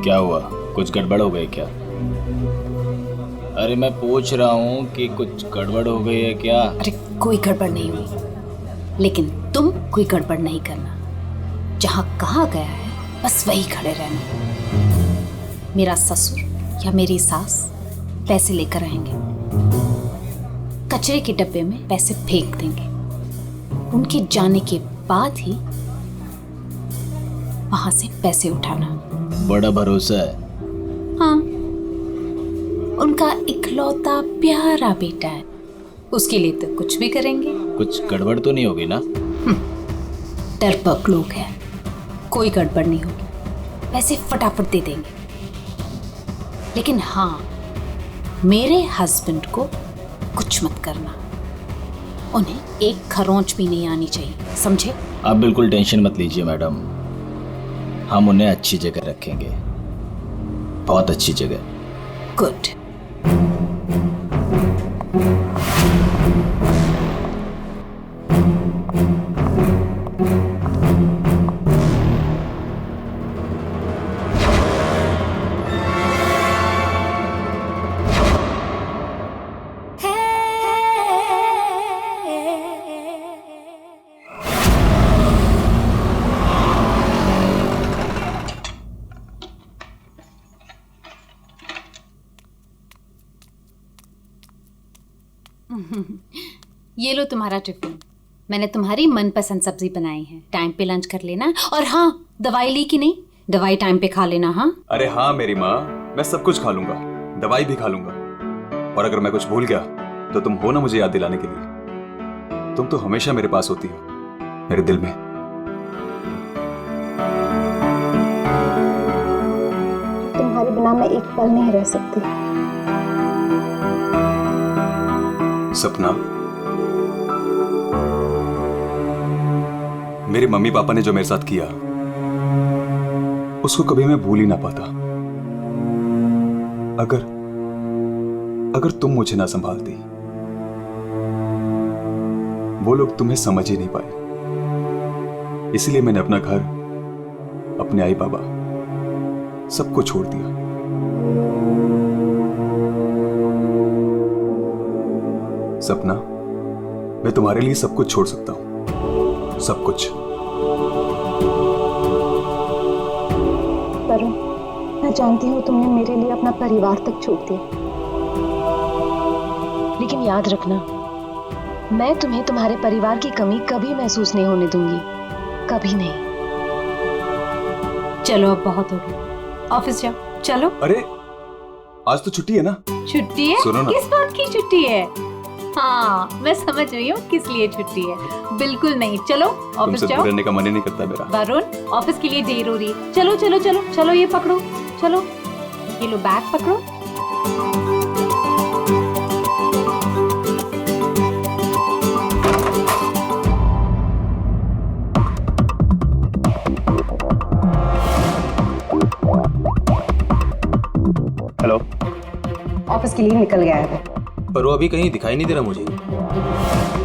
क्या हुआ, कुछ गड़बड़ हो गई क्या? अरे मैं पूछ रहा हूँ कि कुछ गड़बड़ हो गई है क्या? अरे कोई गड़बड़ नहीं हुई, लेकिन तुम कोई गड़बड़ नहीं करना। जहाँ कहा गया है बस वही खड़े रहना। मेरा ससुर या मेरी सास पैसे लेकर आएंगे, कचरे के डब्बे में पैसे फेंक देंगे। उनके जाने के बाद ही वहां से पैसे उठाना। बड़ा भरोसा है। हाँ, उनका इकलौता प्यारा बेटा है, उसके लिए तो कुछ भी करेंगे। कुछ गड़बड़ तो नहीं होगी ना? डरपोक लोग हैं, कोई गड़बड़ नहीं होगी, पैसे फटाफट दे देंगे। लेकिन हाँ, मेरे हस्बैंड को कुछ मत करना, उन्हें एक खरोंच भी नहीं आनी चाहिए, समझे? आप बिल्कुल टेंशन मत लीजिए मैडम, हम उन्हें अच्छी जगह रखेंगे, बहुत अच्छी जगह। गुड। ये लो तुम्हारा टिफिन, मैंने तुम्हारी मनपसंद सब्जी बनाई है। टाइम पे लंच कर लेना। और हाँ, दवाई ली कि नहीं? दवाई टाइम पे खा लेना। हाँ? अरे हाँ मेरी माँ, मैं सब कुछ खा लूंगा, दवाई भी खा लूंगा। और अगर मैं कुछ भूल गया तो तुम हो ना मुझे याद दिलाने के लिए। तुम तो हमेशा मेरे पास होती हो, मेरे दिल में। तुम्हारे बिना मैं एक पल नहीं रह सकती। सपना, मेरे मम्मी पापा ने जो मेरे साथ किया उसको कभी मैं भूल ही ना पाता। अगर तुम मुझे ना संभालती, वो लोग तुम्हें समझ ही नहीं पाए। इसलिए मैंने अपना घर, अपने आई बाबा, सबको छोड़ दिया। सपना, मैं तुम्हारे लिए सब कुछ छोड़ सकता हूं, सब कुछ। वरुण, मैं जानती हूँ तुमने मेरे लिए अपना परिवार तक छोड़ दिया, लेकिन याद रखना, मैं तुम्हें तुम्हारे परिवार की कमी कभी महसूस नहीं होने दूंगी, कभी नहीं। चलो अब बहुत हो गया, ऑफिस जाओ। चलो। अरे आज तो छुट्टी है ना? छुट्टी है? सुनो ना। किस बात की छुट्टी है? हाँ, मैं समझ रही हूँ किस लिए छुट्टी है। बिल्कुल नहीं, चलो ऑफिस तुमसे जाओ। रहने का मन ही नहीं करता मेरा। वरुण, ऑफिस के लिए देर हो रही है। चलो चलो चलो चलो, ये पकड़ो, चलो ये लो, बैग पकड़ो। हेलो। ऑफिस के लिए निकल गया है पर वो अभी कहीं दिखाई नहीं दे रहा मुझे।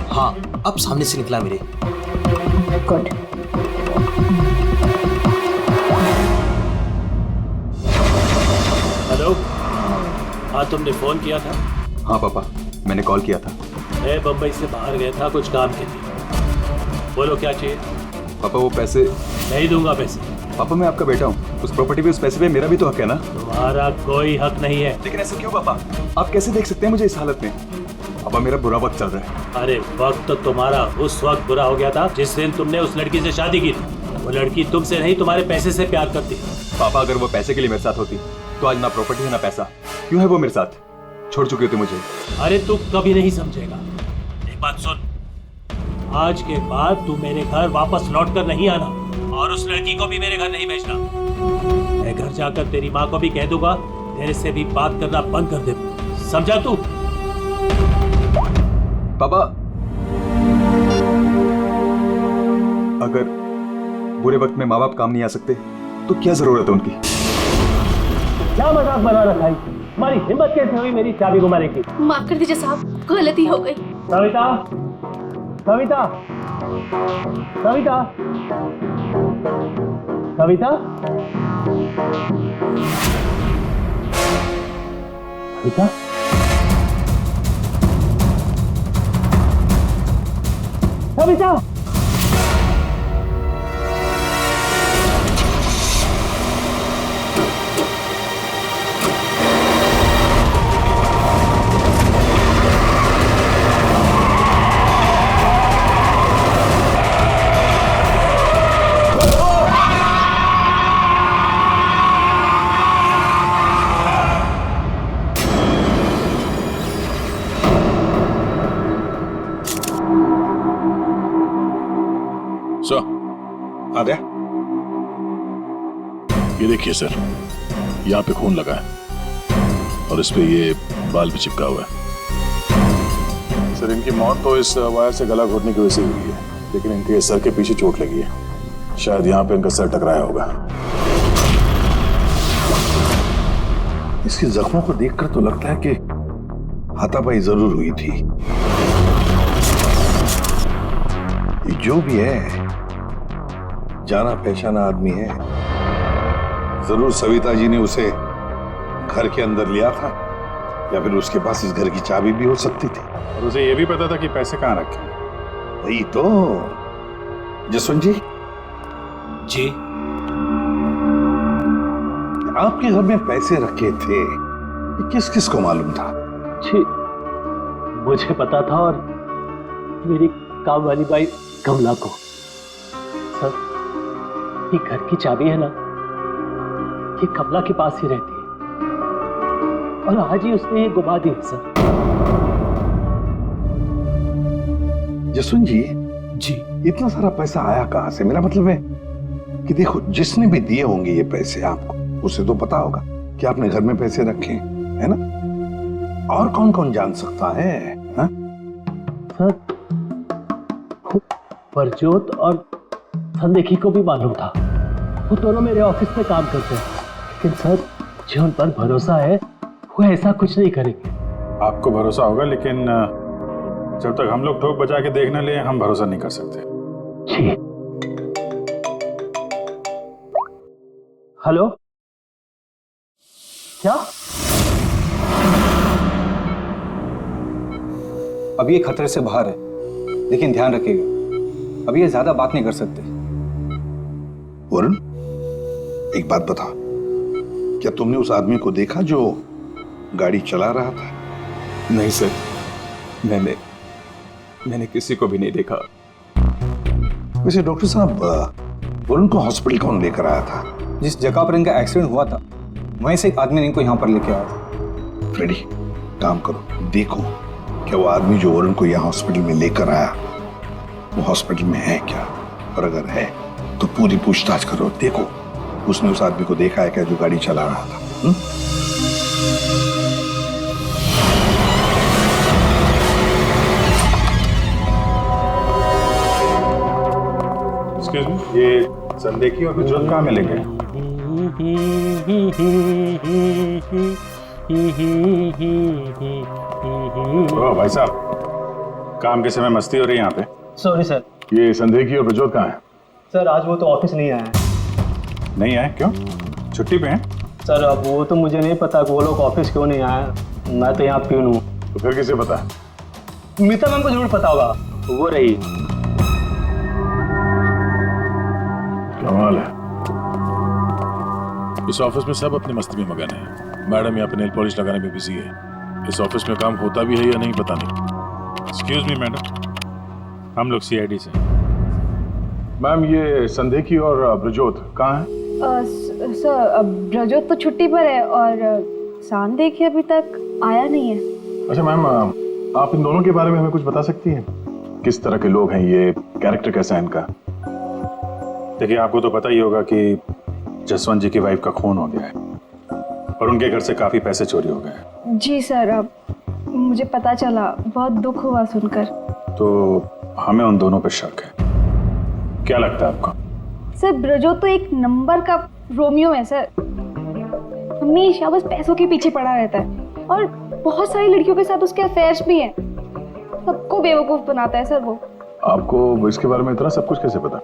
हाँ, अब सामने से निकला मेरे। गुड। हेलो। हाँ, तुमने फोन किया था? हाँ पापा, मैंने कॉल किया था। मैं बम्बई से बाहर गया था कुछ काम के लिए। बोलो क्या चाहिए? पापा वो पैसे। नहीं दूंगा पैसे। पापा मैं आपका बेटा हूँ, उस प्रॉपर्टी पे, उस पैसे पे मेरा भी तो हक है ना? तुम्हारा कोई हक नहीं है। लेकिन ऐसे क्यों पापा? आप कैसे देख सकते हैं मुझे इस हालत में? पापा मेरा बुरा वक्त चल रहा है। अरे वक्त तो तुम्हारा उस वक्त बुरा हो गया था जिस दिन तुमने उस लड़की से शादी की थी। वो लड़की तुमसे नहीं, तुम्हारे पैसे से प्यार करती। पापा अगर वो पैसे के लिए मेरे साथ होती तो आज ना प्रॉपर्टी है ना पैसा। क्यों है वो मेरे साथ? छोड़ चुकी होती मुझे। अरे तू कभी नहीं समझेगा। एक बात सुन, आज के बाद तू मेरे घर वापस लौट कर नहीं आना और उस लड़की को भी मेरे घर नहीं भेजना। मैं घर जाकर तेरी माँ को भी कह दूंगा तेरे से भी बात करना बंद कर दे, समझा तू? पापा अगर बुरे वक्त में माँ बाप काम नहीं आ सकते तो क्या जरूरत है उनकी? क्या मजाक बना रखा है? तुम्हारी हिम्मत कैसे हुई मेरी चाबी घुमाने की? माफ कर दीजिए साहब, गलती हो गई। सविता, सविता, सविता, सविता। बेटा बेटा आ गया। ये देखिए सर, यहाँ पे खून लगा है और इस पे ये बाल भी चिपका हुआ है। सर इनकी मौत तो इस वायर से गला घोटने की वजह से हुई है, लेकिन इनके सर के पीछे चोट लगी है। शायद यहाँ पे इनका सर टकराया होगा। इसके जख्मों को देखकर तो लगता है कि हाथापाई जरूर हुई थी। ये जो भी है जाना पहचाना आदमी है। जरूर सविता जी ने उसे घर के अंदर लिया था, या फिर उसके पास इस घर की चाबी भी हो सकती थी। और उसे ये भी पता था कि पैसे कहाँ रखे। वही तो। जसवंत जी, जी आपके घर में पैसे रखे थे, ये किस किस को मालूम था? जी मुझे पता था और मेरी काम वाली बाई कमला को। सर ये घर की चाबी है ना, ये कमला के पास ही रहती है और आज ही उसने ये गुमा दी है सर। जसवंत जी, जी इतना सारा पैसा आया कहां से? मेरा मतलब है कि देखो, जिसने भी दिए होंगे ये पैसे आपको, उसे तो पता होगा कि आपने घर में पैसे रखे, है ना? और कौन कौन जान सकता है? हा? सर परजोत और संदेखी को भी मालूम था, वो दोनों मेरे ऑफिस में काम करते हैं, लेकिन सर जो उन पर भरोसा है वो ऐसा कुछ नहीं करेंगे। आपको भरोसा होगा, लेकिन जब तक हम लोग ठोक बजा के देख न ले, हम भरोसा नहीं कर सकते। जी हेलो, क्या? अभी ये खतरे से बाहर है, लेकिन ध्यान रखिएगा, अभी ये ज्यादा बात नहीं कर सकते। वरुण, एक बात बता, क्या तुमने उस आदमी को देखा जो गाड़ी चला रहा था? नहीं सर, मैंने किसी को भी नहीं देखा। वैसे डॉक्टर साहब, वरुण को हॉस्पिटल कौन लेकर आया था? जिस जगह पर इनका एक्सीडेंट हुआ था, वहीं से एक आदमी ने इनको यहाँ पर लेके आया था। फ्रेडी, काम करो, देखो क्या वो आदमी जो वरुण को यहाँ हॉस्पिटल में लेकर आया, वो हॉस्पिटल में है क्या? और अगर है तो पूरी पूछताछ करो, देखो उसने उस आदमी को देखा है क्या जो गाड़ी चला रहा था। एक्सक्यूज मी, ये संदेखी और गुजरात कहाँ मिलेंगे? ओ भाई साहब, काम के समय मस्ती हो रही है यहाँ पे। Sorry sir. ये संदेखी और प्रजोत कहाँ है? सर आज वो तो ऑफिस नहीं आया है। नहीं आए? क्यों? छुट्टी पे हैं? सर अब वो तो मुझे नहीं पता कि वो लोग ऑफिस क्यों नहीं आए। मैं तो यहाँ प्यून हूँ। तो फिर किसे पता? मीता मैम को जरूर पता होगा, वो रही। कमाल है, इस ऑफिस में सब अपनी मस्ती में मगन है। मैडम यहाँ पे नेल पॉलिश लगाने में बिजी है। इस ऑफिस में काम होता भी है या नहीं पता नहीं। एक्सक्यूज मी मैडम, हम लोग सीआईडी से। मैम ये संदेखी और ब्रजोत कहाँ हैं? सर ब्रजोत तो छुट्टी पर है और संदेखी अभी तक आया नहीं है। अच्छा मैम, आप इन दोनों के बारे में हमें कुछ बता सकती हैं? किस तरह के लोग हैं ये, कैरेक्टर कैसा है इनका? देखिए आपको तो पता ही होगा कि जसवंत जी की वाइफ का खून हो गया है और उनके घर से काफी पैसे चोरी हो गए। जी सर, अब मुझे पता चला, बहुत दुख हुआ सुनकर। तो हमें उन दोनों पर शक है। क्या लगता है आपको? सर ब्रजोत तो एक नंबर का रोमियो है सर, हमेशा बस पैसों के पीछे पड़ा रहता है और बहुत सारी लड़कियों के साथ उसके अफेयर्स भी हैं। सबको बेवकूफ बनाता है सर वो। आपको इसके बारे में इतना सब कुछ कैसे पता?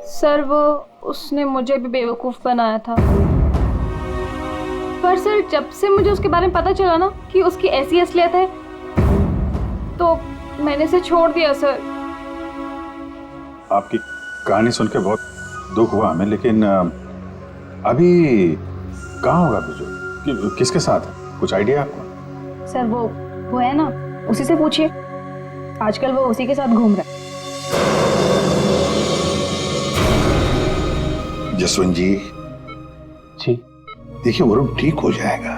सर वो उसने मुझे भी बेवकूफ बनाया था। पर सर जब से मुझे उसके बारे में पता चला ना कि उसकी ऐसी असलियत है तो मैंने इसे छोड़ दिया सर। आपकी कहानी सुन के बहुत दुख हुआ हमें, लेकिन अभी कहाँ होगा बिजू? किसके साथ है? कुछ आइडिया आपको? सर वो है ना, उसी से पूछिए, आजकल वो उसी के साथ घूम रहा है। जसवंत जी देखिए वरुण ठीक हो जाएगा,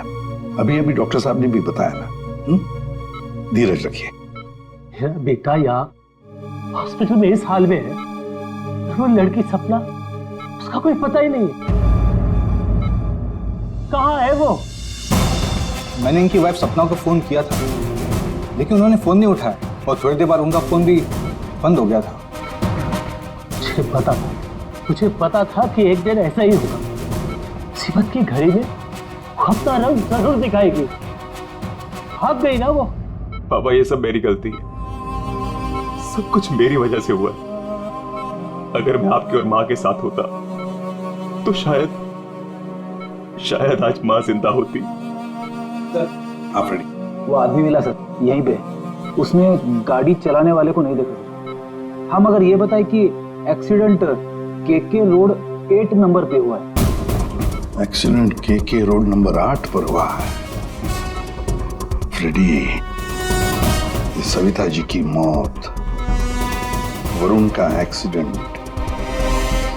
अभी अभी डॉक्टर साहब ने भी बताया ना। धीरज रखिए। बेटा यहाँ हॉस्पिटल में इस हाल में है, वो लड़की सपना, उसका कोई पता ही नहीं है। कहाँ है वो? मैंने इनकी वाइफ सपना को फोन किया था, लेकिन उन्होंने फोन नहीं उठाया और थोड़ी देर बाद उनका फोन भी बंद हो गया था। मुझे पता था कि एक दिन ऐसा ही होगा। मुसीबत की घड़ी में वो अपना रंग जरूर दिखाएगी। भाग गई ना वो। पापा ये सब मेरी गलती है, सब कुछ मेरी वजह से हुआ। अगर मैं आपकी और माँ के साथ होता तो शायद आज माँ जिंदा होती। आप रेडी? वो आदमी मिला सर यहीं पे, उसने गाड़ी चलाने वाले को नहीं देखा। हम अगर ये बताए कि एक्सीडेंट केके रोड 8 नंबर पे हुआ है। एक्सीडेंट केके रोड नंबर 8 पर हुआ है। फ्रेडी, ये सविता जी की मौत, वरुण का एक्सीडेंट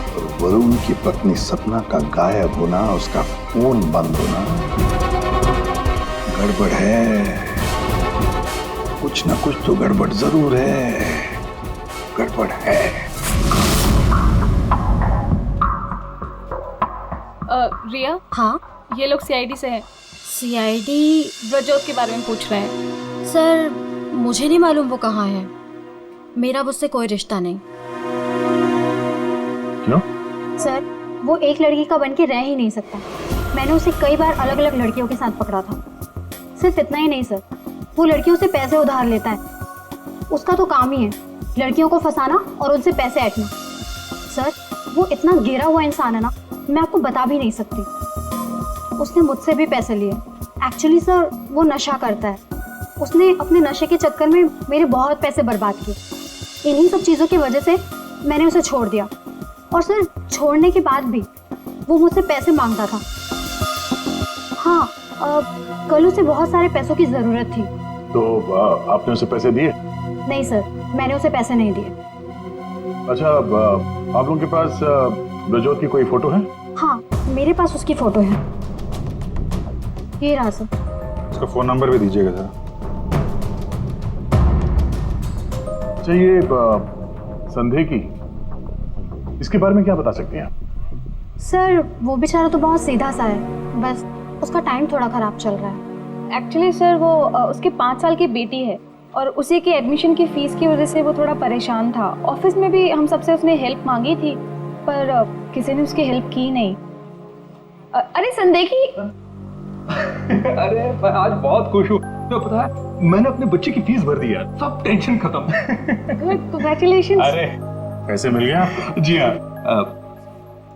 और वरुण की पत्नी सपना का गायब होना, उसका फोन बंद होना, गड़बड़ है। कुछ ना कुछ तो गड़बड़ जरूर है, गड़बड़ है। रिया, हाँ ये लोग सीआईडी से हैं। सीआईडी? ब्रजोत के बारे में पूछ रहे हैं। सर मुझे नहीं मालूम वो कहाँ है, मेरा उससे कोई रिश्ता नहीं। क्यों? सर वो एक लड़की का बन के रह ही नहीं सकता। मैंने उसे कई बार अलग अलग लड़कियों के साथ पकड़ा था। सिर्फ इतना ही नहीं सर, वो लड़कियों से पैसे उधार लेता है। उसका तो काम ही है लड़कियों को फंसाना और उनसे पैसे ऐंठना। सर वो इतना गिरा हुआ इंसान है ना, मैं आपको बता भी नहीं सकती। उसने मुझसे भी पैसे लिए। एक्चुअली सर वो नशा करता है। उसने अपने नशे के चक्कर में मेरे बहुत पैसे बर्बाद किए। इन्हीं सब चीज़ों की वजह से मैंने उसे छोड़ दिया। और सर छोड़ने के बाद भी वो मुझसे पैसे मांगता था। हाँ कल उसे बहुत सारे पैसों की ज़रूरत थी। तो आपने उसे पैसे दिए? नहीं सर, मैंने उसे पैसे नहीं दिए। अच्छा, आप लोगों के पास ब्रजोत की कोई फोटो है? हाँ मेरे पास उसकी फोटो है, ये रहा सर। उसका फोन नंबर भी दीजिएगा जरा। अच्छा ये संदेह की, इसके बारे में क्या बता सकते हैं आप? सर वो बेचारा तो बहुत सीधा सा है, बस उसका टाइम थोड़ा खराब चल रहा है। एक्चुअली सर वो उसके 5 साल की बेटी है और उसी के एडमिशन की फीस की वजह से वो थोड़ा परेशान था। ऑफिस में भी हम सबसे उसने हेल्प मांगी थी पर किसी ने उसकी हेल्प की नहीं। अरे संदेखी अरे मैं आज बहुत खुश हूँ, तो पता है मैंने अपने बच्चे की फीस भर दी है, सब टेंशन खत्म। कांग्रेचुलेशंस। अरे पैसे मिल गए आपको? जी हाँ।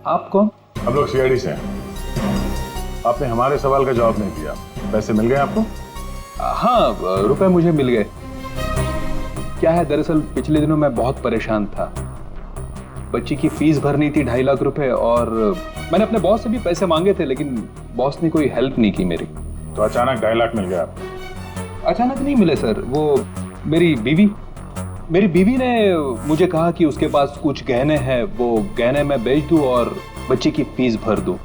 आप कौन? हम लोग सीआईडी से हैं। आपने हमारे सवाल का जवाब नहीं दिया, पैसे मिल गए आपको? हाँ रुपए मुझे मिल गए। क्या है दरअसल पिछले दिनों मैं बहुत परेशान था। बच्ची की फीस भरनी थी 2.5 लाख रुपए और मैंने अपने बॉस से भी पैसे मांगे थे, लेकिन बॉस ने कोई हेल्प नहीं की मेरी। तो अचानक 2.5 लाख मिल गया आपको? अचानक नहीं मिले सर, वो मेरी बीवी ने मुझे कहा कि उसके पास कुछ गहने हैं, वो गहने मैं बेच दूं और बच्ची की फीस भर दूं।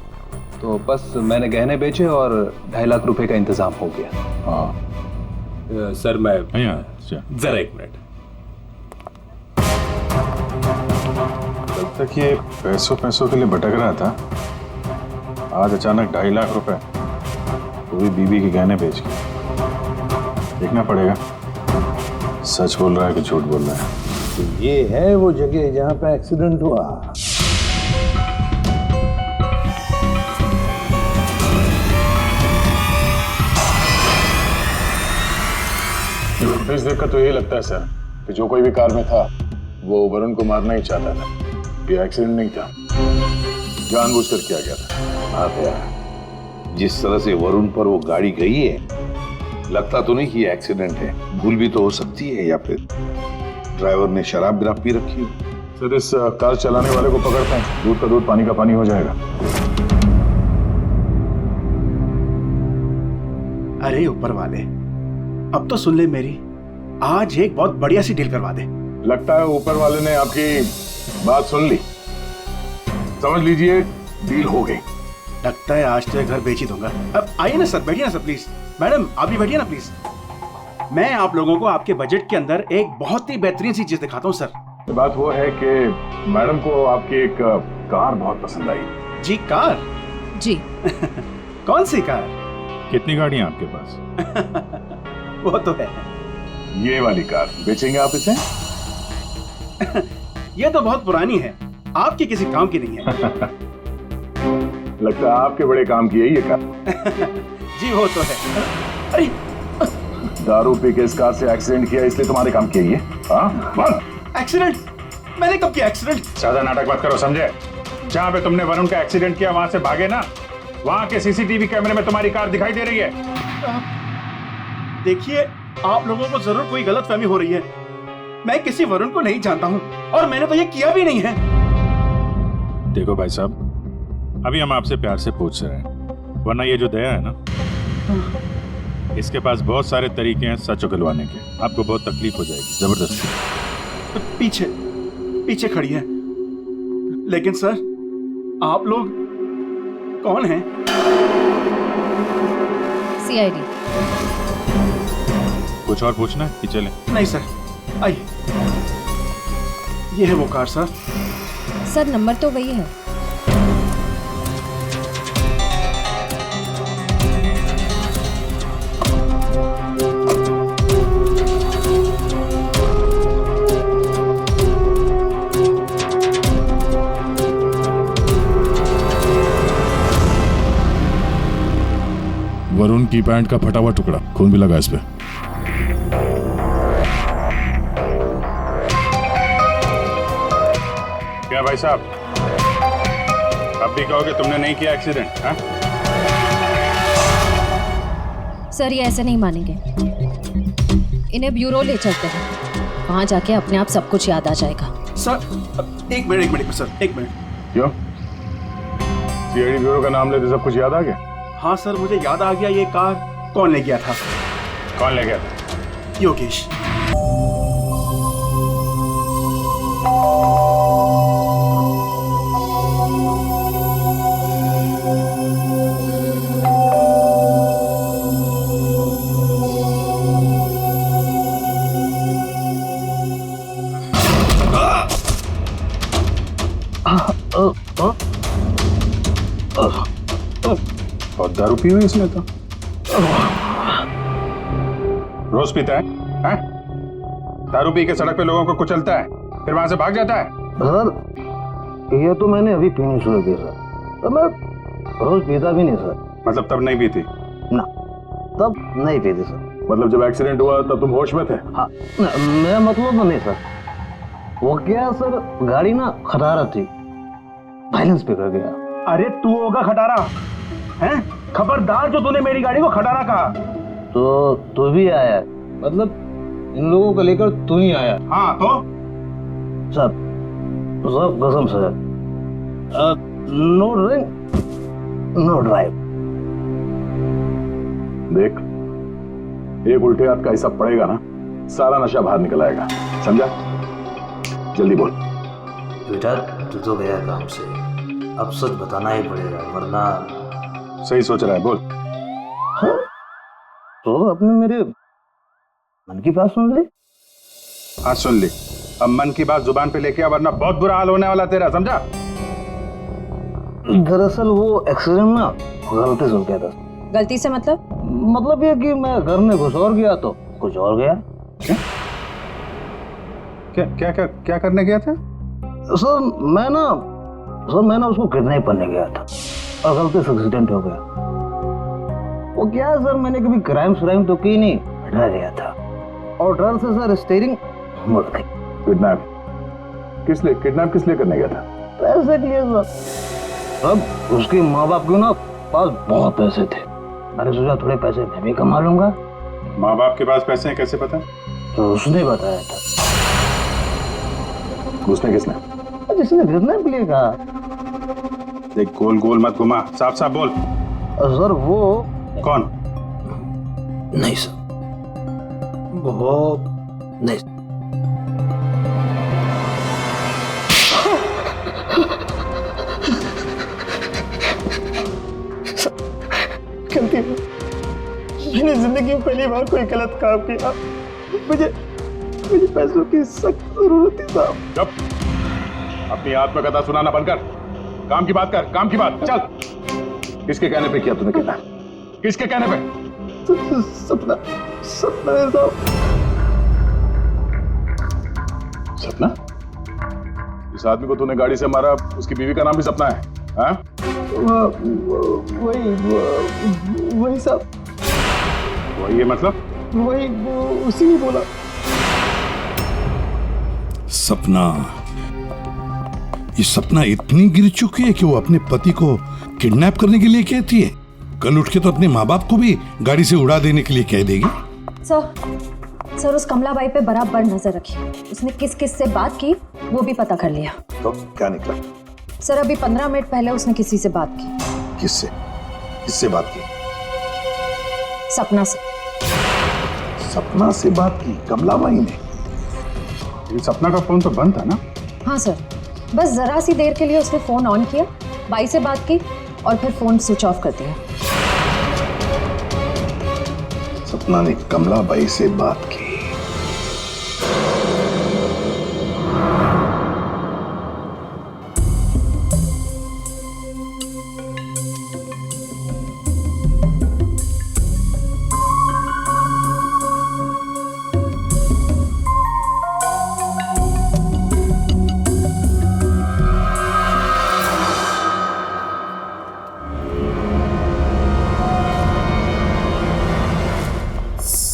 तो बस मैंने गहने बेचे और 2.5 लाख रुपए का इंतजाम हो गया। हाँ सर मैं जरा 1 मिनट। तब तक ये पैसों के लिए भटक रहा था, आज अचानक 2.5 लाख रुपए, वो भी बीवी के गहने बेच के। देखना पड़ेगा सच बोल रहा है कि झूठ बोल रहा है। तो ये है वो जगह जहां पे एक्सीडेंट हुआ। इस देखकर तो यही लगता है सर कि जो कोई भी कार में था वो वरुण को मारना ही चाहता था। ये एक्सीडेंट नहीं था, जानबूझकर किया गया था। हाँ भैया, जिस तरह से वरुण पर वो गाड़ी गई है, लगता तो नहीं कि ये एक्सीडेंट है। भूल भी तो हो सकती है, या फिर ड्राइवर ने शराब बिराब पी रखी हो। सर इस कार चलाने वाले को पकड़ते हैं, दूध का दूध पानी का पानी हो जाएगा। अरे ऊपर वाले, अब तो सुन ले मेरी, आज एक बहुत बढ़िया सी डील करवा दे। लगता है ऊपर वाले ने आपकी बात सुन ली। समझ लीजिए डील हो गई। लगता है आज तो ये घर बेच ही दूंगा। अब आइए ना सर, बैठिए ना सर प्लीज। मैडम आप भी बैठिए ना प्लीज। मैं आप लोगों को आपके बजट के अंदर एक बहुत ही बेहतरीन सी चीज दिखाता हूँ सर। बात वो है कि मैडम को आपकी एक कार बहुत पसंद आई। जी कार? जी। कौन सी कार? कितनी गाड़ियां आपके पास? वो तो है। ये वाली कार बेचेंगे आप इसे? ये तो बहुत पुरानी है, आपकी किसी काम की नहीं है। लगता है आपके बड़े काम की है ये कार। जी वो तो है। अरे दारू पी के इस कार से एक्सीडेंट किया इसलिए तुम्हारे काम की है ये? हाँ? एक्सीडेंट? मैंने कब किया एक्सीडेंट? ज्यादा नाटक मत करो, समझे? जहाँ पे तुमने वरुण का एक्सीडेंट किया वहां से भागे ना, वहां के सीसीटीवी कैमरे में तुम्हारी कार दिखाई दे रही है। देखिए आप लोगों को जरूर कोई गलतफहमी हो रही है। मैं किसी वरुण को नहीं जानता हूँ और मैंने तो ये किया भी नहीं है। देखो भाई साहब, अभी हम आपसे प्यार से पूछ रहे हैं, वरना ये जो दया है ना, इसके पास बहुत सारे तरीके हैं सच उगलवाने के। आपको बहुत तकलीफ हो जाएगी जबरदस्ती। पीछे पीछे खड़ी है। लेकिन सर आप लोग कौन हैं? सीआईडी। कुछ और पूछना है कि चले? नहीं सर, आइए। ये है वो कार सर। सर नंबर तो वही है। वरुण की पैंट का फटा हुआ टुकड़ा, खून भी लगा इस पे। क्या भाई साहब, अब भी कहोगे तुमने नहीं किया एक्सीडेंट? सर ये ऐसे नहीं मानेंगे, इन्हें ब्यूरो ले चलते हैं, वहां जाके अपने आप सब कुछ याद आ जाएगा। सर एक मिनट सर, एक मिनट। क्यों? सीआईडी ब्यूरो का नाम लेते सब कुछ याद आ गया? हाँ सर मुझे याद आ गया, ये कार कौन ले गया था? कौन ले गया था? योगेश। और दारू पी हुई इसने तो। रोज पीता है? दारू पी के सड़क पे लोगों को कुचलता है, फिर वहां से भाग जाता है। सर ये तो मैंने अभी पीनी शुरू की सर, तो मैं रोज पीता भी नहीं सर। मतलब तब नहीं पीती? ना, तब नहीं पीती सर। मतलब जब एक्सीडेंट हुआ तब तुम होश में थे? हाँ, मैं मतलब तो नहीं सर। वो क्या सर, गाड़ी ना खटारा थी, बैलेंस पे कर गया। अरे तू होगा खटारा हैं? खबरदार जो तूने मेरी गाड़ी को खटारा कहा। तो तू भी आया? मतलब इन लोगों को लेकर तू ही आया? हाँ तो सर कसम sir, no drink no drive. देख, एक उल्टे हाथ का हिसाब पड़ेगा ना, सारा नशा बाहर निकल आएगा, समझा? जल्दी बोल। बेटा तू तो गया काम से, अब सच बताना ही पड़ेगा वरना। सही सोच रहा है, बोल। हाँ? तो आपने मेरे मन की बात सुन ली? हाँ सुन ली। अब मन की बात जुबान पे लेके आ, वरना बहुत बुरा हाल होने वाला तेरा, समझा? दरअसल वो एक्सीडेंट ना गलती से हो गया था। गलती से मतलब ये कि मैं घर में घुस और गया तो कुछ और गया। क्या करने गया था? सर मैं ना उसको किडनैप करने गया था और गलती से एक्सीडेंट हो गया। वो क्या है सर, मैंने कभी क्राइम तो की नहीं, डर गया था और डर से सर स्टीयरिंग मुड़ गई। किडनैप किस लिए करने गया था? पैसे के लिए सर। अब उसके माँ बाप को ना पास बहुत पैसे थे। मैंने सोचा थोड़े पैसे मैं भी कमा लूंगा। माँ बाप के पास पैसे हैं कैसे पता? तो उसने बताया था। उसने किसने? जिसने किडनैप लिए कहा। देख गोल गोल मत घुमा, साफ साफ बोल। सर वो कौन? नहीं सर, वो नहीं। गलती है, मैंने जिंदगी में पहली बार कोई गलत काम किया। मुझे पैसों की सख्त जरूरत थी साहब। चुप, अपनी आत्मकथा सुनाना बंद कर, काम की बात कर, काम की बात। चल, किसके कहने पे किया तूने कितना? किसके कहने पे? सपना है साहब। सपना? इस आदमी को तूने गाड़ी से मारा, उसकी बीवी का नाम भी सपना है? हाँ? वही साहब। वही है मतलब? वही उसी ने बोला। सपना, ये सपना इतनी गिर चुकी है कि वो अपने पति को किडनैप करने के लिए कहती है। कल उठ के तो अपने माँ बाप को भी गाड़ी से उड़ा देने के लिए कह देगी। सर उस कमलाबाई पे बराबर नजर रखी। उसने किस किस से बात की वो भी पता कर लिया। तो क्या निकला? सर अभी 15 मिनट पहले उसने किसी से बात की। किससे? किससे बात की? सपना से। सपना से बात की कमलाबाई ने? सपना का फोन तो बंद था ना? हाँ सर, बस जरा सी देर के लिए उसने फोन ऑन किया, बाई से बात की और फिर फोन स्विच ऑफ कर दिया। सपना ने कमलाबाई से बात की।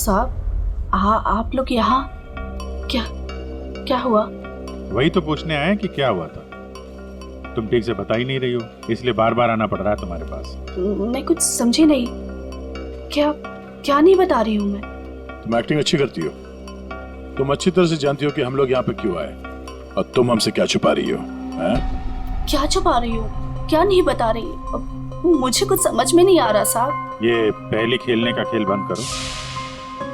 साहब, आप लोग यहाँ क्या हुआ? वही तो पूछने आए कि क्या हुआ था। तुम ठीक से बता ही नहीं रही हो, इसलिए बार बार आना पड़ रहा है तुम्हारे पास। मैं कुछ समझी नहीं। क्या नहीं बता रही हूँ मैं। तुम एक्टिंग अच्छी करती हो। तुम अच्छी तरह से जानती हो कि हम लोग यहाँ पे क्यों आए और तुम हमसे क्या छुपा रही हो? क्या छुपा रही हो? क्या नहीं बता रही? मुझे कुछ समझ में नहीं आ रहा साहब। ये पहले खेलने का खेल बंद करो।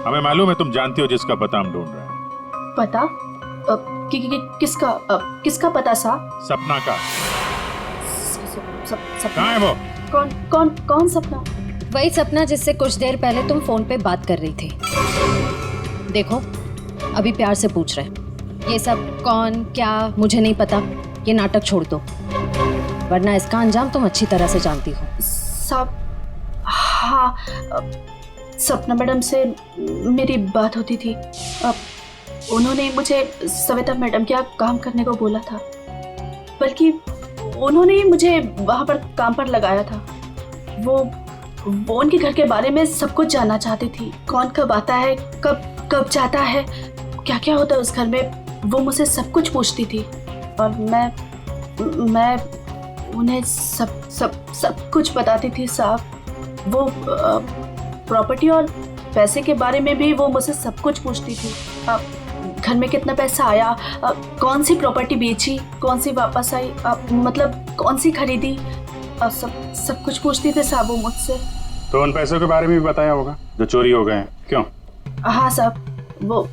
हमें मालूम है तुम जानती हो जिसका पता हम ढूंढ रहे हैं। पता? किसका पता साहब? सपना का। सपना? कहाँ है वो? कौन सपना? वही सपना जिससे कुछ देर पहले तुम फोन पे बात कर रही थी। देखो अभी प्यार से पूछ रहे हैं, ये सब कौन क्या मुझे नहीं पता, ये नाटक छोड़ दो, वरना इसका अंजाम तुम अच्छी तरह से जानती हो। साहब, हाँ, सपना मैडम से मेरी बात होती थी। उन्होंने मुझे सविता मैडम के यहाँ काम करने को बोला था, बल्कि उन्होंने ही मुझे वहाँ पर काम पर लगाया था। वो उनके घर के बारे में सब कुछ जानना चाहती थी। कौन कब आता है, कब जाता है, क्या क्या होता है उस घर में, वो मुझसे सब कुछ पूछती थी। और मैं उन्हें सब कुछ बताती थी साहब। वो प्रॉपर्टी और पैसे के बारे में भी वो मुझसे सब कुछ पूछती थी। घर में कितना पैसा आया, कौन सी प्रॉपर्टी बेची, कौन सी वापस आई, मतलब कौन सी खरीदी, सब कुछ पूछती थी साहब वो मुझसे। तो उन पैसों के बारे में भी बताया होगा जो चोरी हो गए हैं, क्यों? हाँ साहब, वो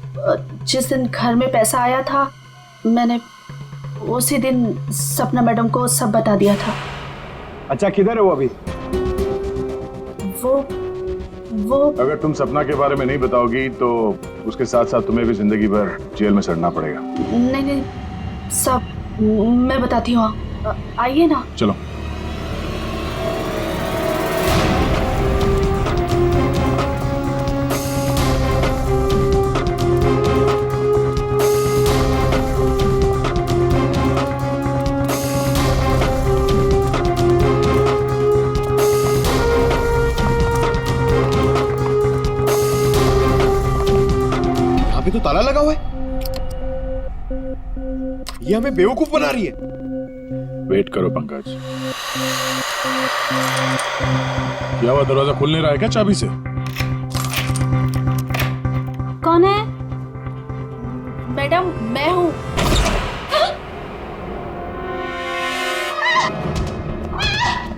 जिस दिन घर में पैसा आया था मैंने उसी दिन सपना मैडम को सब बता दिया था। अच्छा, किधर है वो अभी? वो अगर तुम सपना के बारे में नहीं बताओगी तो उसके साथ साथ तुम्हें भी जिंदगी भर जेल में सड़ना पड़ेगा। नहीं सब मैं बताती हूँ, आइए ना। चलो। तो ताला लगा हुआ है, ये हमें बेवकूफ बना रही है। वेट करो पंकज। क्या हुआ, दरवाजा खुल नहीं रहा है क्या चाबी से? कौन है? मैडम मैं हूँ।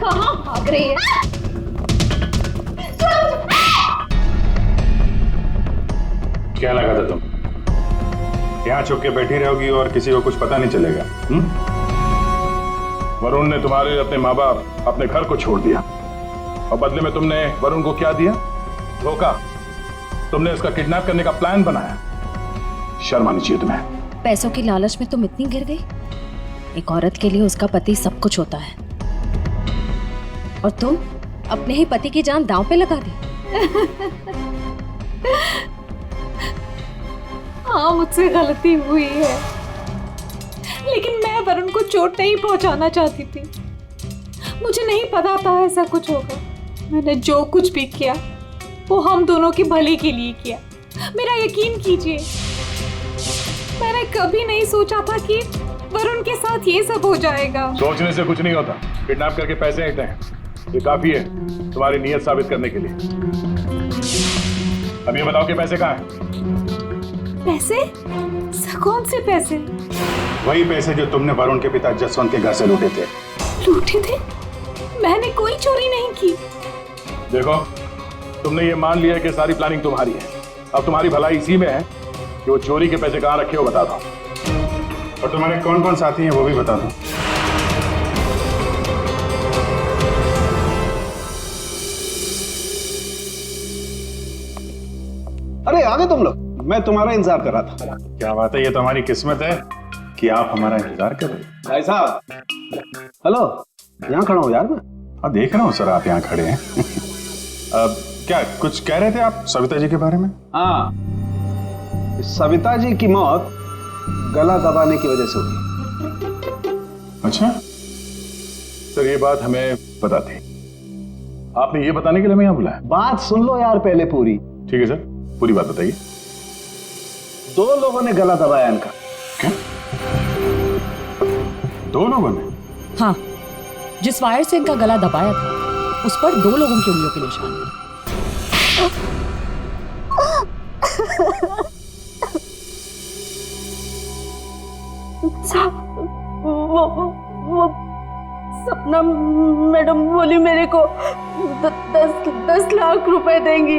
कहाँ भाग रही है? क्या लगा था तुम यहाँ छुप के बैठी रहोगी और किसी को कुछ पता नहीं चलेगा? वरुण ने तुम्हारे अपने माँ बाप, अपने घर को छोड़ दिया और बदले में तुमने वरुण को क्या दिया? धोखा। तुमने उसका किडनैप करने का प्लान बनाया। शर्म आनी चाहिए तुम्हें। पैसों की लालच में तुम इतनी गिर गई? एक औरत के लिए उसका पति सब कुछ होता है और तुम अपने ही पति की जान दांव पे लगा दी। हाँ मुझसे गलती हुई है, लेकिन मैं वरुण को चोट नहीं पहुंचाना चाहती थी। मुझे नहीं पता था ऐसा कुछ होगा। मैंने जो कुछ भी किया वो हम दोनों के भले के लिए किया। मेरा यकीन कीजिए, मैंने कभी नहीं सोचा था कि वरुण के साथ ये सब हो जाएगा। सोचने से कुछ नहीं होता। किडनैप करके पैसे आते हैं, ये काफी है तुम्हारी नीयत साबित करने के लिए। अब ये बताओ कि पैसे कहाँ हैं? पैसे? कौन से पैसे? वही पैसे जो तुमने वरुण के पिता जसवंत के घर से लूटे थे। लूटे थे? मैंने कोई चोरी नहीं की। देखो, तुमने ये मान लिया है कि सारी प्लानिंग तुम्हारी है। अब तुम्हारी भलाई इसी में है कि वो चोरी के पैसे कहाँ रखे हो बता दो, और तुम्हारे कौन कौन साथी हैं वो भी बता दो। अरे आ गए तुम लोग, मैं तुम्हारा इंतजार कर रहा था। क्या बात है, ये तो हमारी किस्मत है कि आप हमारा इंतजार कर रहे हैं। भाई साहब, हेलो, यहाँ खड़ा हूँ यार मैं। हाँ देख रहा हूँ सर, आप यहाँ खड़े हैं। अब क्या कुछ कह रहे थे आप सविता जी के बारे में? हाँ, सविता जी की मौत गला दबाने की वजह से हुई। अच्छा सर, ये बात हमें पता थी। आपने ये बताने के लिए हमें यहाँ बुलाया? बात सुन लो यार पहले पूरी। ठीक है सर, पूरी बात बताइए। 2 लोगों ने गला दबाया इनका। क्या? 2 लोगों ने? हाँ, जिस वायर से इनका गला दबाया था उस पर 2 लोगों की उंगलियों के निशान थे। वो सपना मैडम बोली मेरे को 10 लाख रुपए देंगी।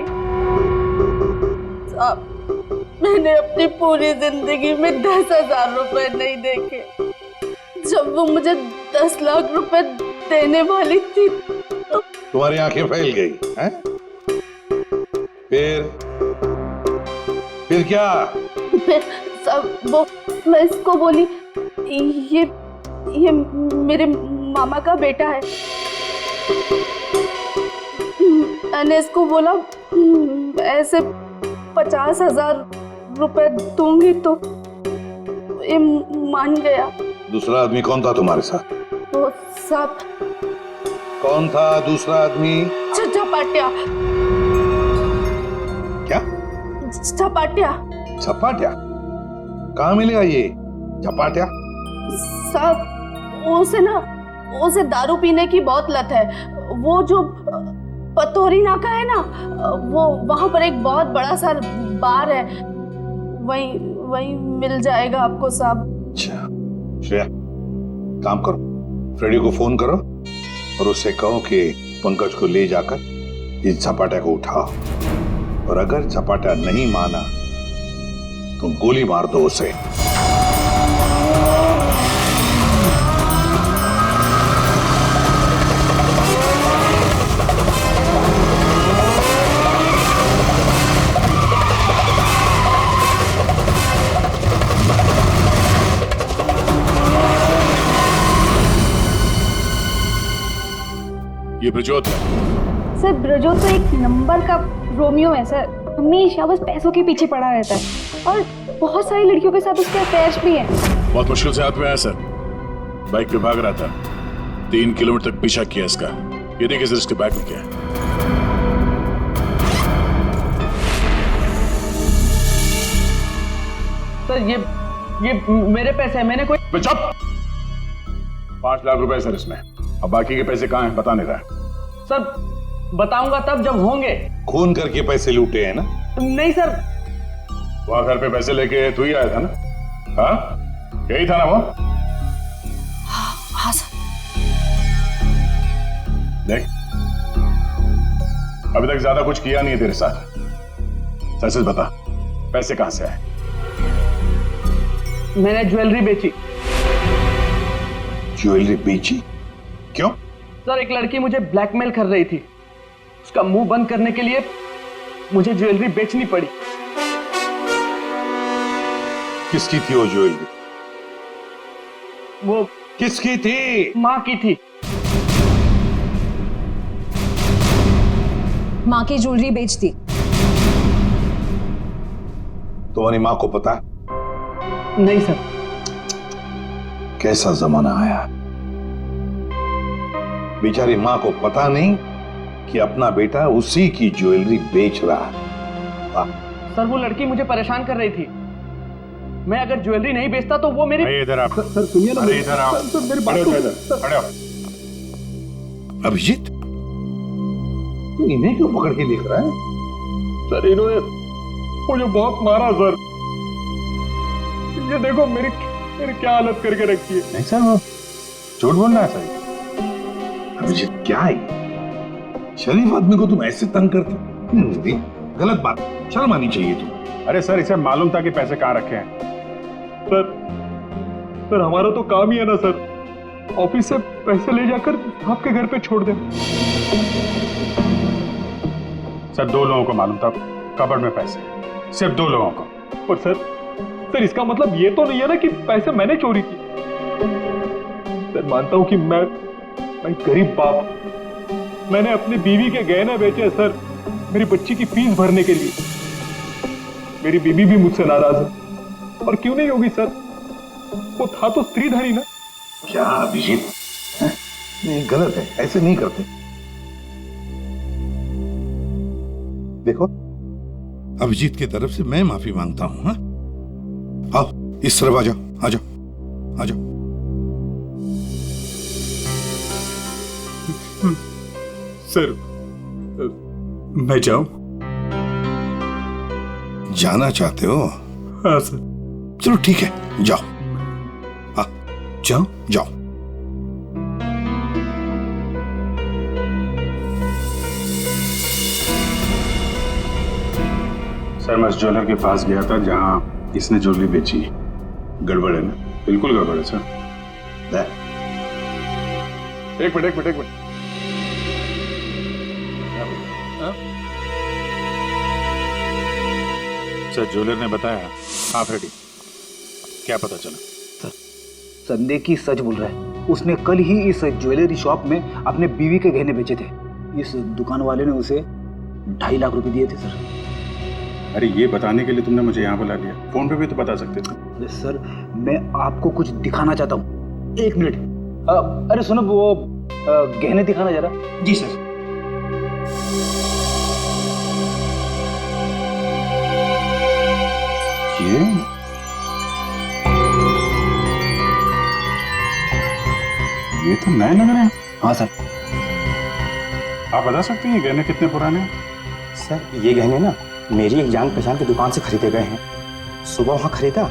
साहब, मैंने अपनी पूरी जिंदगी में 10,000 रुपए नहीं देखे। जब वो मुझे 10 लाख रुपए देने वाली थी तो तुम्हारी आंखें फैल गई हैं? फिर क्या? सब वो मैं इसको बोली ये मेरे मामा का बेटा है। मैंने इसको बोला ऐसे 50,000 रुपए दूंगी तो ये मान गया। दूसरा आदमी कौन था तुम्हारे साथ? वो सब कौन था दूसरा आदमी? झपाटिया। क्या? झपाटिया। झपाटिया? कहाँ मिलेगा ये झपाटिया? साहब, उसे दारू पीने की बहुत लत है। वो जो पतोरी नाका है ना, वो वहां पर एक बहुत बड़ा सा बार है, वही मिल जाएगा आपको साहब। अच्छा श्रेया, काम करो, फ्रेडी को फोन करो और उससे कहो कि पंकज को ले जाकर इस झपाटा को उठाओ, और अगर झपाटा नहीं माना तो गोली मार दो उसे। ये ब्रजोत है। सर ब्रजोत तो एक नंबर का रोमियो है सर, हमेशा बस पैसों के पीछे पड़ा रहता है और बहुत सारी लड़कियों के साथ उसके अफेयर्स भी हैं। बहुत मुश्किल से हाथ में आया सर, बाइक पे भाग रहा था, 3 किलोमीटर तक पीछा किया इसका। ये देखिए सर, इसके बैग में क्या है। सर ये मेरे पैसे हैं, मैंने कोई। चुप! 5 लाख रुपए सर इसमें। अब बाकी के पैसे कहाँ हैं बता नहीं रहा है। सर बताऊंगा तब जब होंगे। खून करके पैसे लूटे हैं ना? नहीं सर। वहां घर पे पैसे लेके तू ही आया था ना? हाँ यही था ना वो? हाँ सर। देख अभी तक ज्यादा कुछ किया नहीं है तेरे साथ, सच सच बता पैसे कहां से आए? मैंने ज्वेलरी बेची। ज्वेलरी बेची? क्यों? सर एक लड़की मुझे ब्लैकमेल कर रही थी, उसका मुंह बंद करने के लिए मुझे ज्वेलरी बेचनी पड़ी। किसकी थी वो ज्वेलरी? वो किसकी थी? माँ की थी। माँ की ज्वेलरी बेच दी। तुम्हारी माँ को पता? नहीं सर। कैसा जमाना आया, बेचारी माँ को पता नहीं कि अपना बेटा उसी की ज्वेलरी बेच रहा है। सर वो लड़की मुझे परेशान कर रही थी, मैं अगर ज्वेलरी नहीं बेचता तो वो मेरी। इधर आप। सर सुनिए ना। अरे इधर आओ। सर मेरी बात खड़े हो। अभिजीत तू इन्हें क्यों पकड़ के देख रहा है? सर इन्होंने मुझे बहुत मारा सर, ये देखो मेरी क्या हालत करके रखी है। नहीं सर वो झूठ बोल रहा है सर। अभिजीत क्या है, शरीफ आदमी को तुम ऐसे तंग करते? नहीं, गलत बात, शर्म आनी चाहिए तुम। अरे सर इसे मालूम था कि पैसे कहाँ रखे हैं। सर हमारा तो काम ही है ना सर, ऑफिस से पैसे ले जाकर आपके घर पे छोड़ दें। सर 2 लोगों को मालूम था कबर्ड में पैसे, सिर्फ 2 लोगों को। और सर इसका मतलब ये तो नहीं है ना कि पैसे मैंने चोरी की। सर मानता हूं कि मैं गरीब बाप, मैंने अपनी बीवी के गहने बेचे सर मेरी बच्ची की फीस भरने के लिए। मेरी बीवी भी मुझसे नाराज है, और क्यों नहीं होगी सर, वो था तो स्त्रीधनी ना। क्या अभिजीत, नहीं गलत है, ऐसे नहीं करते। देखो अभिजीत की तरफ से मैं माफी मांगता हूं। हाँ आओ इस तरफ आ जाओ, आ जाओ, आ जाओ। सर मैं जाऊं? जाना चाहते हो? हाँ सर। चलो ठीक है जाओ। जाओ जाओ। सर मैं उस ज्वेलर के पास गया था जहां इसने ज्वेलरी बेची। गड़बड़ है ना? बिल्कुल गड़बड़ है सर। एक मिनट। सर ज्वेलर ने बताया हाफ रेडी, क्या पता चला? संदेह की सच बोल रहा है, उसने कल ही इस ज्वेलरी शॉप में अपने बीवी के गहने बेचे थे। इस दुकान वाले ने उसे 2.5 लाख रुपए दिए थे सर। अरे ये बताने के लिए तुमने मुझे यहाँ बुला लिया, फोन पे भी तो बता सकते थे। अरे सर मैं आपको कुछ दिखाना चाहता हूँ, 1 मिनट। अरे सुनो वो गहने दिखाना जरा। जी सर। ये तो नए लग रहे हैं। हाँ सर। आप बता सकते हैं ये गहने कितने पुराने हैं? सर ये गहने ना मेरी एक जान पहचान की दुकान से खरीदे गए हैं। सुबह वहाँ खरीदा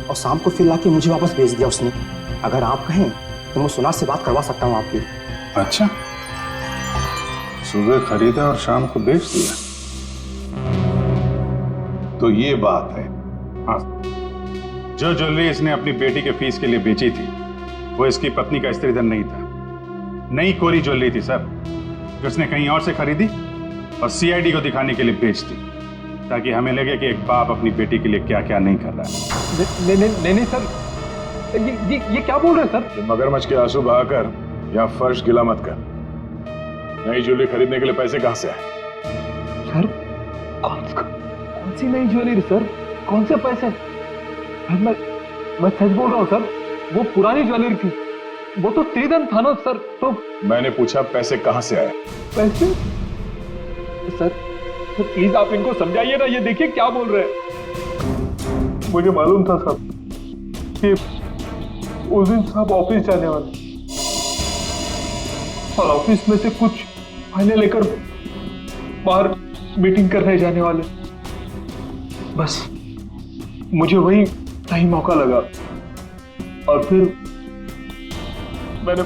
और शाम को फिर लाके मुझे वापस भेज दिया उसने। अगर आप कहें तो मैं सुनार से बात करवा सकता हूँ आपकी। अच्छा, सुबह खरीदा और शाम को बेच दिया, तो ये बात है। हाँ, जो ज्वेलरी इसने अपनी बेटी के फीस के लिए बेची थी वो इसकी पत्नी का स्त्रीधन नहीं था, नई कोरी ज्वेलरी थी सर, जो उसने कहीं और से खरीदी और सीआईडी को दिखाने के लिए बेच दी, ताकि हमें लगे कि एक बाप अपनी बेटी के लिए क्या क्या नहीं कर रहा है। नहीं सर, ये क्या बोल रहे हैं सर? मगरमच्छ के आंसू बहाकर यहाँ फर्श गिला मत कर। नई ज्वेलरी खरीदने के लिए पैसे कहाँ से आए? सर कौन सी नई ज्वेलरी सर, कौन से पैसे? मैं सच बोल रहा हूँ सर, वो पुरानी ज्वेलरी थी, वो तो स्त्रीधन था ना सर। तो मैंने पूछा पैसे कहाँ से आए? पैसे? सर प्लीज आप इनको समझाइए ना, ये देखिए क्या बोल रहे हैं। मुझे मालूम था साहब कि उस दिन साहब ऑफिस जाने वाले, और ऑफिस में से कुछ फाइलें लेकर बाहर मीटिंग करने जाने वाले। बस मुझे वही सही मौका लगा और फिर मैंने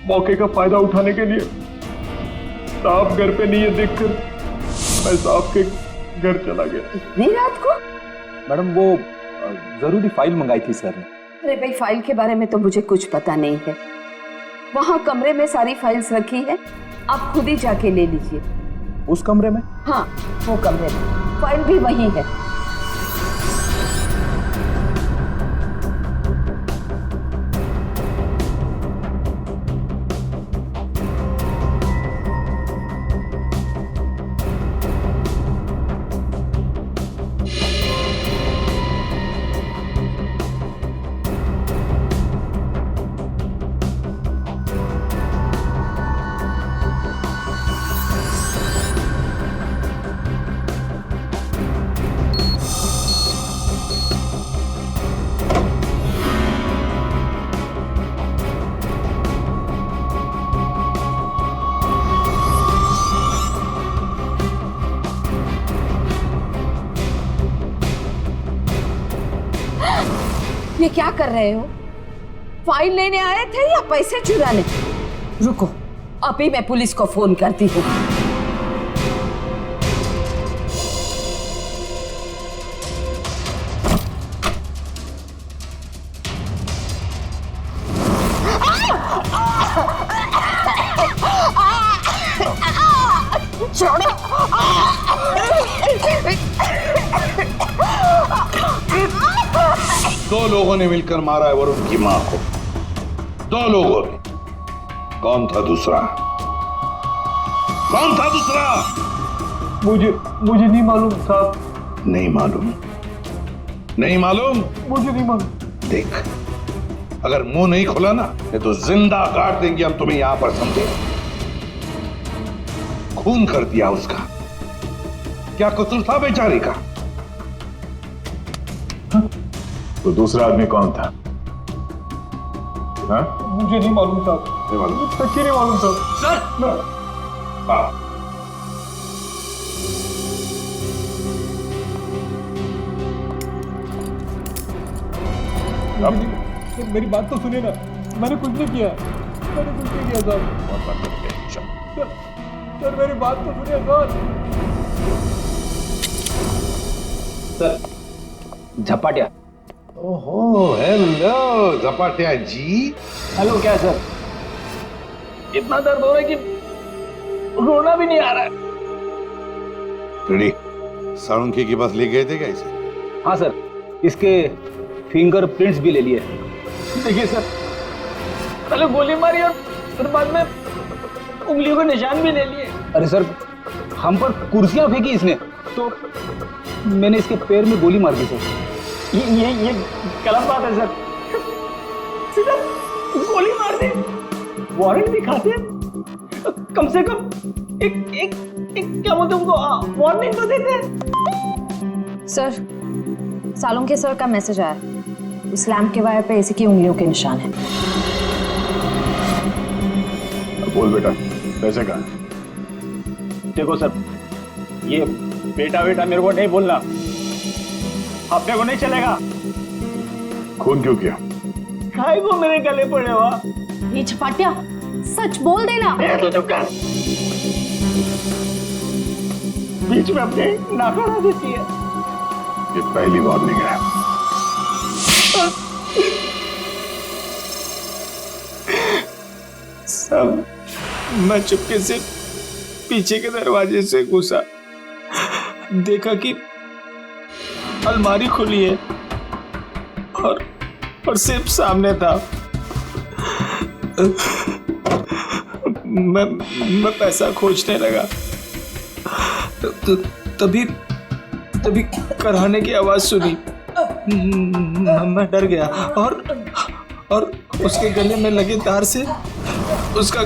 मौके का फायदा उठाने के लिए साहब घर पे नहीं है देखकर मैं साहब के घर चला गया। इतनी रात को? मैडम वो जरूरी फाइल मंगाई थी सर ने। अरे भाई, फाइल के बारे में तो मुझे कुछ पता नहीं है। वहाँ कमरे में सारी फाइल्स रखी है, आप खुद ही जाके ले लीजिए। उस कमरे में? हाँ, वो कमरे में फाइल भी वही है। ये क्या कर रहे हो? फाइल लेने आए थे या पैसे चुराने? रुको, अभी मैं पुलिस को फोन करती हूँ। छोड़ो। दो लोगों ने मिलकर मारा है वरुण की मां को। दो लोगों ने। कौन था दूसरा? कौन था दूसरा? मुझे नहीं मालूम साहब। नहीं मालूम? नहीं मालूम? मुझे नहीं मालूम। देख, अगर मुंह नहीं खोला ना तो जिंदा काट देंगे हम तुम्हें यहां पर, समझे? खून कर दिया उसका। क्या कसूर था बेचारी का? तो दूसरा आदमी कौन था? हाँ? मुझे नहीं मालूम साहब। नहीं मालूम? सच्ची नहीं मालूम साहब। सर! हाँ। मेरी बात तो सुनिए ना, मैंने कुछ नहीं किया। मैंने कुछ नहीं किया साहब। सर मेरी बात तो सुनिए सर। झपाटिया। ओहो, हेलो झपाटिया जी। हेलो, क्या सर? इतना दर्द हो रहा है कि रोना भी नहीं आ रहा है। रेडी? साळुंखे के पास ले गए थे क्या इसे? हाँ सर, इसके फिंगरप्रिंट्स भी ले लिए। देखिए सर, पहले गोली मारी और फिर बाद में उंगलियों के निशान भी ले लिए। अरे सर, हम पर कुर्सियां फेंकी इसने तो मैंने इसके पैर में गोली मार दी सर। ये गलत बात है सर। सीधा गोली मार दी। वारंट दिखाते कम से कम एक क्या बोलते उनको वार्निंग तो देते। सर, सालुंखे सर का मैसेज आया। उस लैंप के वायर पे इसी की उंगलियों के निशान है। बोल बेटा, पैसे कहाँ? देखो सर, ये बेटा बेटा मेरे को नहीं बोलना, अपने को नहीं चलेगा। खून क्यों किया? खाए वो मेरे गले पड़े हुआ। ये झपाटिया, सच बोल देना। तो चुप कर। बीच में अपने नाक देती है। ये पहली वार्निंग है। सब मैं चुपके से पीछे के दरवाजे से घुसा, देखा कि अलमारी खुली है और सिर्फ सामने था। मैं पैसा खोजने लगा तो तभी कराने की आवाज सुनी। मैं डर गया और उसके गले में लगे तार से उसका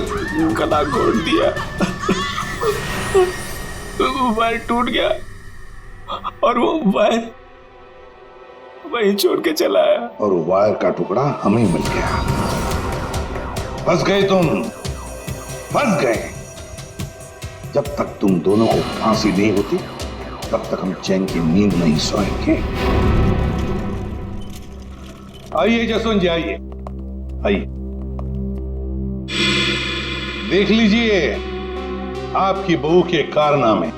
गला घोट दिया। वायर टूट गया और वो वायर वहीं छोड़ के चला आया। और वायर का टुकड़ा हमें मिल गया। फंस गए तुम। फंस गए। जब तक तुम दोनों को फांसी नहीं होती तब तक हम चैन की नींद नहीं सोएंगे। आइए जसवंत जी, आइए आइए, देख लीजिए आपकी बहू के कारनामे।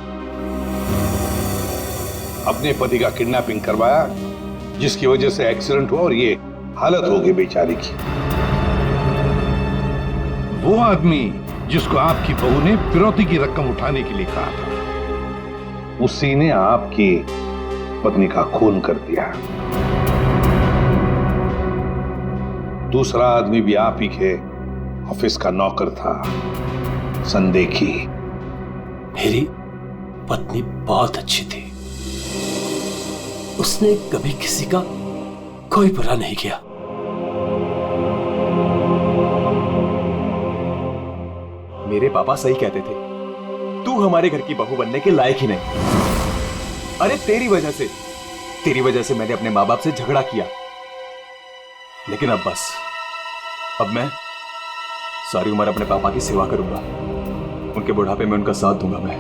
अपने पति का किडनैपिंग करवाया, जिसकी वजह से एक्सीडेंट हुआ और ये हालत हो गई बेचारी की। वो आदमी जिसको आपकी बहू ने फिरौती की रकम उठाने के लिए कहा था, उसी ने आपकी पत्नी का खून कर दिया। दूसरा आदमी भी आप ही के ऑफिस का नौकर था, संदेखी। मेरी पत्नी बहुत अच्छी थी, उसने कभी किसी का कोई बुरा नहीं किया। मेरे पापा सही कहते थे, तू हमारे घर की बहू बनने के लायक ही नहीं। अरे तेरी वजह से मैंने अपने माँ बाप से झगड़ा किया, लेकिन अब बस, अब मैं सारी उम्र अपने पापा की सेवा करूंगा। उनके बुढ़ापे में उनका साथ दूंगा मैं।